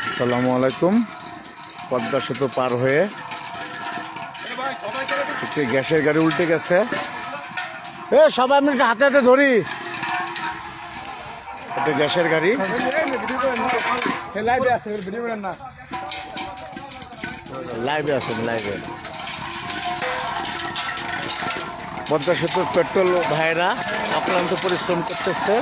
আসসালামু আলাইকুম। পদ্মা সেতু পার হয়ে একটি গ্যাসের গাড়ি উল্টে গেছে। সবাই আমি হাতে হাতে ধরি। একটা গ্যাসের গাড়ি লাইভে আছেন লাইভে। পদ্মা সেতুর পেট্রোল ভাইরা অক্লান্ত পরিশ্রম করতেছে।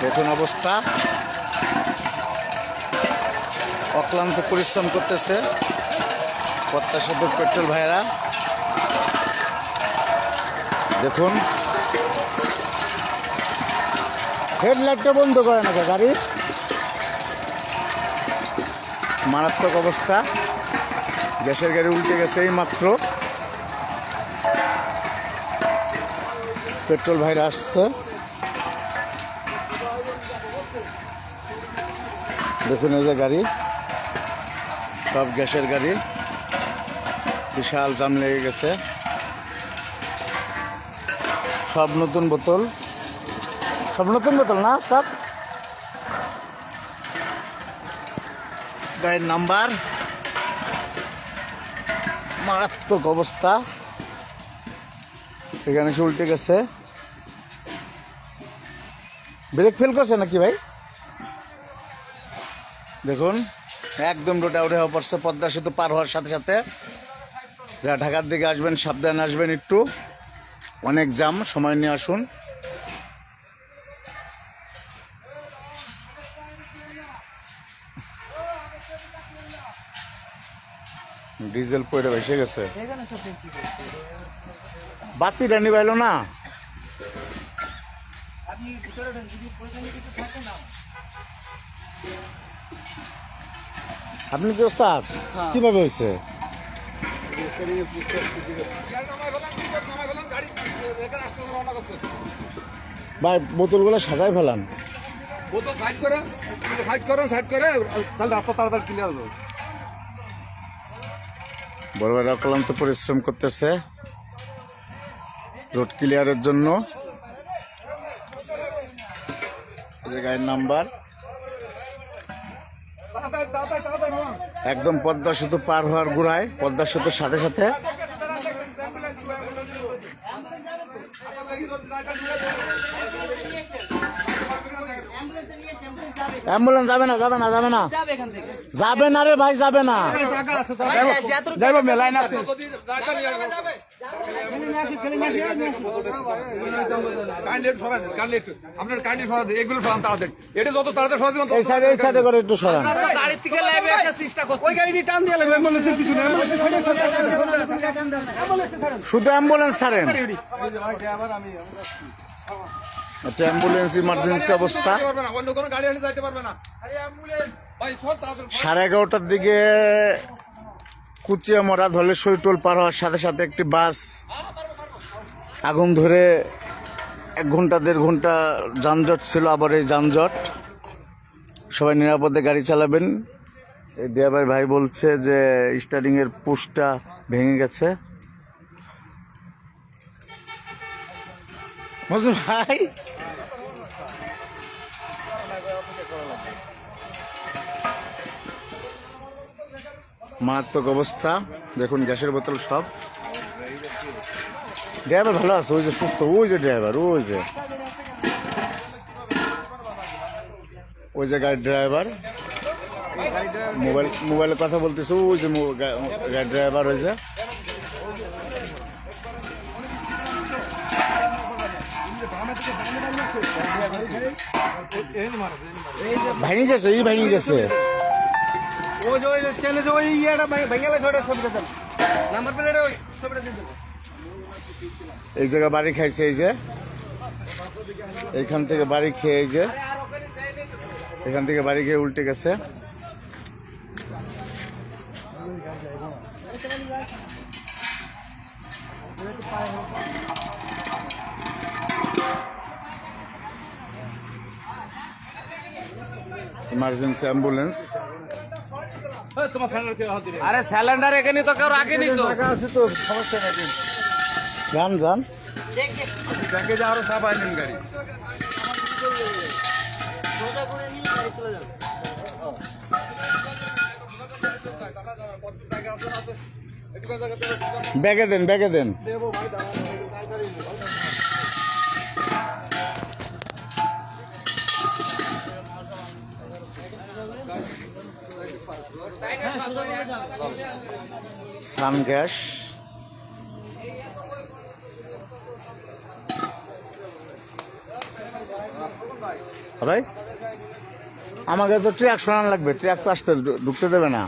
দেখুন অবস্থা, অক্লান্ত পরিশ্রম করতেছে পদ্মা সেতুর পেট্রোল ভাইরা। দেখুন হেডলাইটটা বন্ধ করে না গাড়ি, মারাত্মক অবস্থা। গ্যাসের গাড়ি উল্টে গেছে এই মাত্র। পেট্রোল ভাইরা আসছে। দেখুন এই যে গাড়ি, সব গ্যাসের গাড়ি, বিশাল জাম লেগে গেছে। সব নতুন বোতল, সব নতুন বোতল না, সব গাড়ির নাম্বার। মারাত্মক অবস্থা, এখানে সে উল্টে গেছে। ব্রেক ফেল করছে নাকি ভাই? দেখুন একদম রোডে আউটে হওয়া পড়ছে। পদ্মা সেতু পার হওয়ার সাথে সাথে যারা ঢাকার দিকে আসবেন সাবধানে আসবেন, একটু অনেক জাম, সময় নিয়ে আসুন। ডিজেল পয়টা ভেসে গেছে, বাতিটা নিবাইল না। আপনি কি ওস্তাদ? কিভাবে হয়েছে? ভাই বোতলগুলো সাজাই ফেলান। বোতল সাইড করে তাহলে রাস্তা তাড়াতাড়ি ক্লিয়ার হবে। বড় বড় অক্লান্ত পরিশ্রম করতেছে রোড ক্লিয়ারের জন্য। গাড়ির নাম্বার একদম পদ্মা সেতু পার হওয়ার গোড়ায়, পদ্মা সেতুর সাথে সাথে। অ্যাম্বুলেন্স যাবে না, যাবে না, যাবে না, যাবে না রে ভাই, যাবে না। শুধু অ্যাম্বুলেন্স ছাড়েন, একটা অ্যাম্বুলেন্স ইমার্জেন্সি অবস্থা। 11:30টার দিকে কুচিয়ামরা ধলেশ্বরী টোল পার হওয়ার সাথে সাথে একটি বাস আগুন ধরে 1 ঘন্টা 1.5 ঘন্টা যানজট ছিল। আবার এই যানজট, সবাই নিরাপদে গাড়ি চালাবেন। এই ড্রাইভার ভাই বলছে যে স্টারিং এর পুশটা ভেঙে গেছে। ভাই মারাত্মক অবস্থা। দেখুন গ্যাসের বোতল সব। ড্রাইভার ভালো আছে, ওই যে সুস্থ, ওই যে ড্রাইভার, ওই যে গাড়ির ড্রাইভার মোবাইলে কথা বলতেছে, ওই যে গাড়ির ড্রাইভার, ওই যে ভেঙে গেছে, ভেঙে গেছে। এই জায়গা বাড়ি খাইছে, এই যে এইখান থেকে বাড়ি খেয়ে, এই যে এখান থেকে বাড়ি খেয়ে উল্টে গেছে। Emergency ambulance. আরে সিলিন্ডার এখানে তো কেউ রাখেনি তো। আছে তো, সমস্যা নেই। যান যান, ব্যাংকে যা আরো সাবাই নিন গাড়ি। ব্যাগে দেন, ব্যাগে দেন। সান গ্যাস, ভাই আমাকে তো ট্রাক সরানো লাগবে, ট্রাক তো আসতে ঢুকতে দেবে না,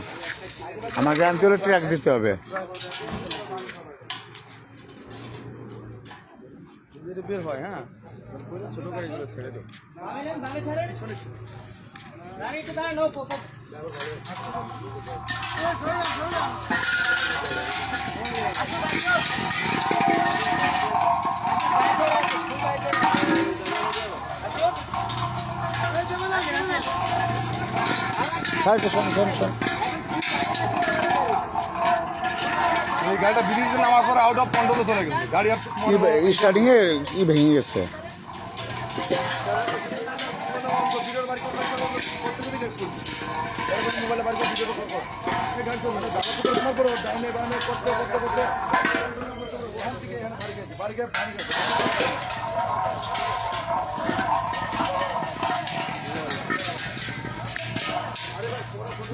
আমাকে আনতে হলে ট্রাক দিতে হবে। বের হয়, হ্যাঁ, ছোট গাড়িগুলো ছেড়ে দেবো। এই গাড়িটা ব্রিজে নামার পর আউট অফ কন্ট্রোলে চলে গেছে গাড়ি। স্টার্টিং এ ই ভেঙে গেছে।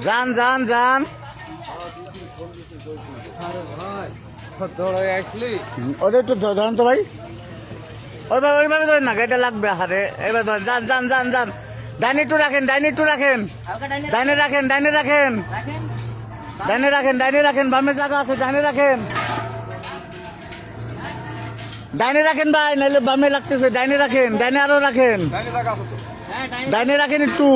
যান যান যান, ওদের একটু ধরেন তো ভাই, ওইভাবে ধরেন না, গাড়িটা লাগবে। হারে এবার ধরেন, যান যান যান যান। ডাইনে একটু রাখেন, ডাইনে একটু রাখেন, ডাইনে রাখেন, ডাইনে রাখেন, ডাইনে রাখেন, ডাইনে রাখেন, বামে জায়গা আছে, ডাইনে রাখেন, ডাইনে রাখেন ভাই, নাহলে বামে লাগতেছে। ডাইনে রাখেন, ডাইনে আরো রাখেন, ডাইনে রাখেন একটু।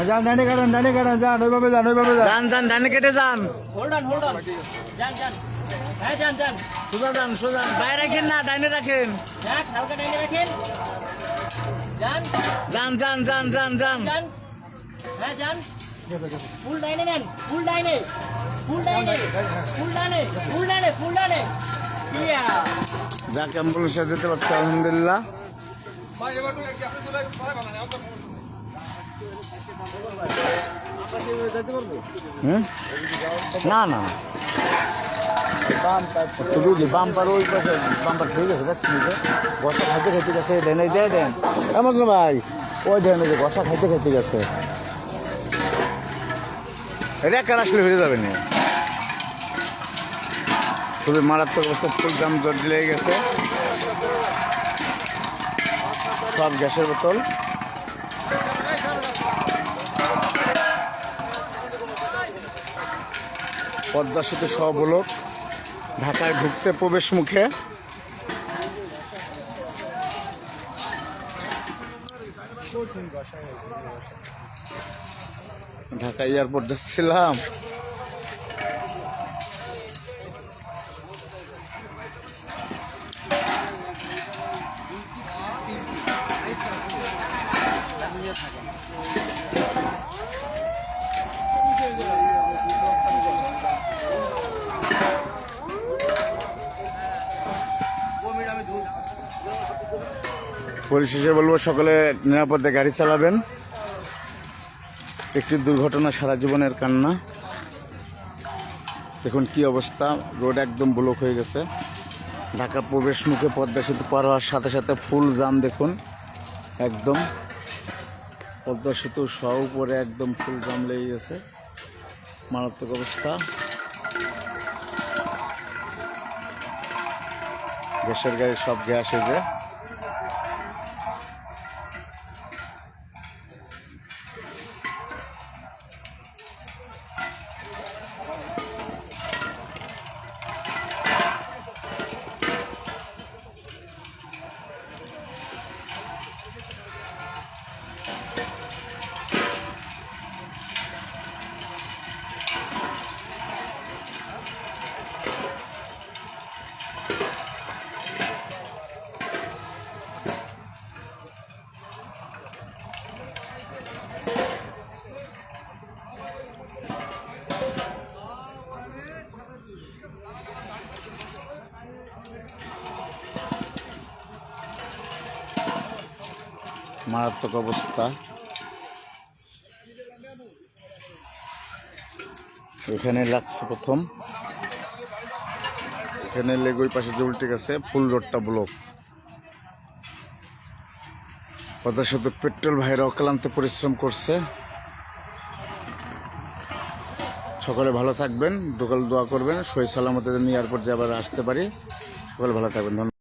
যান, ডাইনে কাটেন, ডাইনে কাটেন, যান ওইভাবে যান, ওইভাবে যান, যান ডাইনে কেটে যান। হোল্ড অন যান যান, হ্যাঁ যান যান, সোজা যান, সোজা বাইরে রাখেন না, ডাইনে রাখেন, যান হালকা ডাইনে রাখেন, যান যান যান যান যান যান। যান, হ্যাঁ যান, ফুল ডাইনে নেন, ফুল ডাইনে, ফুল ডাইনে, ফুল ডাইনে, ফুল ডাইনে, ফুল ডাইনে। ইয়া যাকে অ্যাম্বুলেন্সে যেতে পারছে আলহামদুলিল্লাহ। হুম, না না বাম্পার ওই পাশে, বাম্পার ঠিক আছে, যাচ্ছি গসা খাইতে খাইতে গেছে, দেন এই দিয়ে দেন এমন ভাই, ওই দেন ওই যে গসা খাইতে খাইতে গেছে, এটা একা আসলে হয়ে যাবে না। খুবই মারাত্মক অবস্থা, ফুল জাম জট লেগে গেছে, সব গ্যাসের বোতল। পদ্মা সেতু সব লোক ঢাকায় ঢুকতে প্রবেশ মুখে। ঢাকা এয়ারপোর্ট যাচ্ছিলাম, পরিশেষে বলবো সকলে নিরাপদে গাড়ি চালাবেন। একটি দুর্ঘটনা সারা জীবনের কান্না। দেখুন কি অবস্থা, রোড একদম ব্লক হয়ে গেছে। ঢাকা প্রবেশ মুখে পদ্মা সেতু পার হওয়ার সাথে সাথে ফুল জাম, দেখুন একদম পদ্মা সেতু সহ উপরে একদম ফুল জাম লেগে গেছে, মারাত্মক অবস্থা। গ্যাসের গাড়ি সব গ্যাস এসে মারাত্মক অবস্থা। এখানে লাগছে প্রথম, এখানে লেগে ওই পাশে যে উল্টে গেছে, ফুল রোডটা ব্লক। পদ্মা সেতু পেট্রোল ভাইরা অক্লান্ত পরিশ্রম করছে। সকলে ভালো থাকবেন, দোকাল দোয়া করবেন, সহি সালামতে নিয়ে এয়ারপোর্ট যে আবার আসতে পারি। সকলে ভালো থাকবেন, ধন্যবাদ।